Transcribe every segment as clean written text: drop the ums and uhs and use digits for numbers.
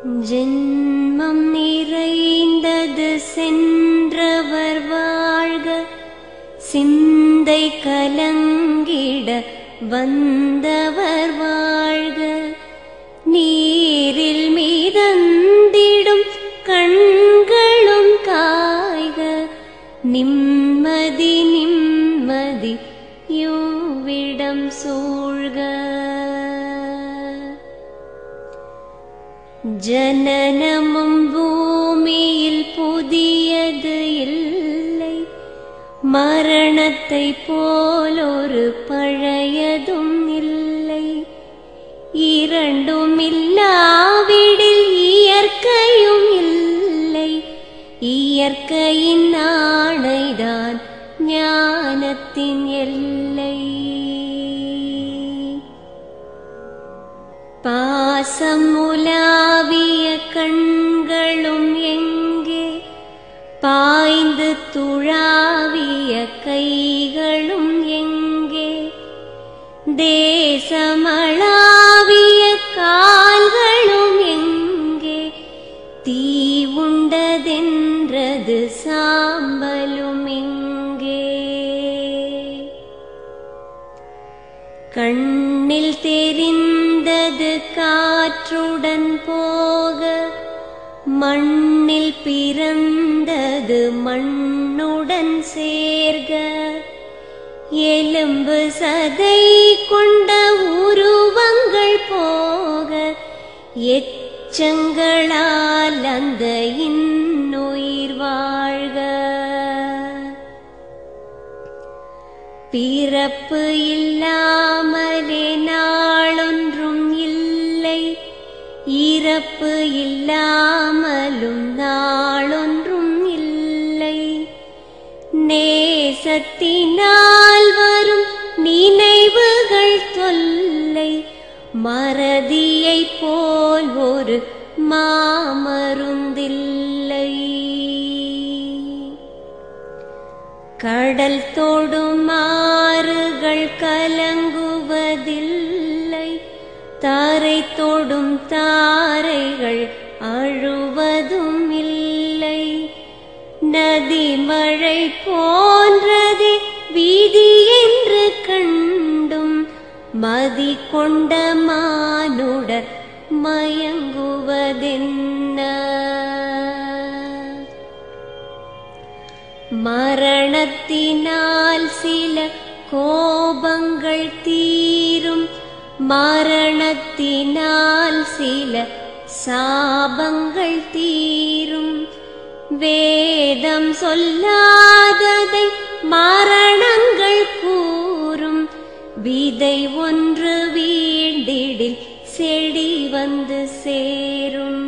ஜென்மம் நிறைந்தது சென்றவர் வாழ்க, சிந்தை கலங்கிட வந்தவர் வாழ்க. நீரில் மிதந்திடும் கண்களும் காய்க, நிம்மதி நிம்மதி யோவிடம் சூழ்க. ஜனனமும் பூமியில் புதியது இல்லை, மரணத்தை போலொரு பழையதும் இல்லை. இரண்டும் இல்லாவிடில் இயற்கையும் இல்லை, இயற்கையின் ஆணைதான் ஞானத்தின் எல்லை. பாசம் உலாவிய கண்களும் எங்கே, பாய்ந்து துழாவிய கைகளும் எங்கே, தேசமளாவிய கால்களும் எங்கே, தீ உண்டதென்றது சாம்பலும் எங்கே. கண்ணில் தெரிந்தது காற்றுடன் போக, மண்ணில் பிறந்தது மண்ணுடன் சேர்க. எலும்பு சதை கொண்ட உருவங்கள் போக, எச்சங்களால் அந்த இன்னுயிர் வாழ்க. பிறப்பு இல்லாமலே நாளொன்றும் இல்லை, இறப்பு இல்லாமலும் நாளொன்றும் இல்லை. நேசத்தினால் வரும் நினைவுகள் தொல்லை, மறதியை போல் ஒரு மாமருந்தில்லை. கடல் தொடும் ஆறுகள் கலங்குவதில்லை, தாரை தொடும் தாரைகள் அழுவதும் இல்லை. நதி மழை போன்றதே வீதி என்று கண்டும், மதி கொண்ட மானுடர் மயங்குவதென்ன. மரணத்தினால் சில கோபங்கள் தீரும், மரணத்தினால் சில சாபங்கள் தீரும். வேதம் சொல்லாததை மரணங்கள் கூறும், விதை ஒன்று வீண்டிடில் செடி வந்து சேரும்.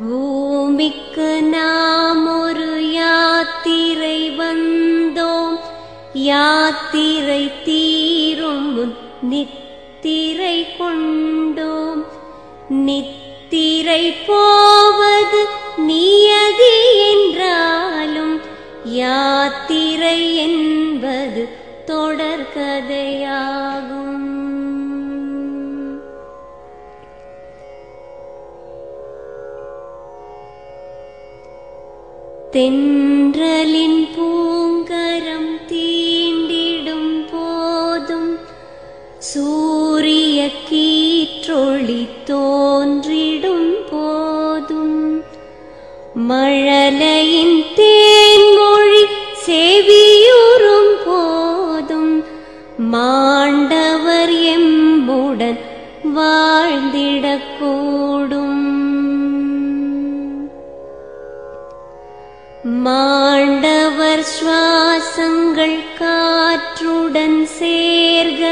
பூமிக்கு நாம் ஒரு யாத்திரை வந்தோம், யாத்திரை தீரும் முன் நித்திரை கொண்டோம். நித்திரை போவது நியதி என்றாலும், யாத்திரை என்பது தொடர்கதையாகும். தென்றலின் பூங்கரம் தீண்டிடும் போதும், சூரிய கீற்றொளி தோன்றிடும் போதும், மழலையின் தேன்மொழி செவியுறும் போதும், மாண்டவர் எம்முடன் வாழ்ந்திடக்கூடும். மாண்டவர் சுவாசங்கள் காற்றுடன் சேர்க,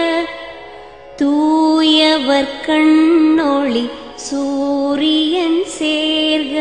தூயவர் கண்ணொளி சூரியன் சேர்க.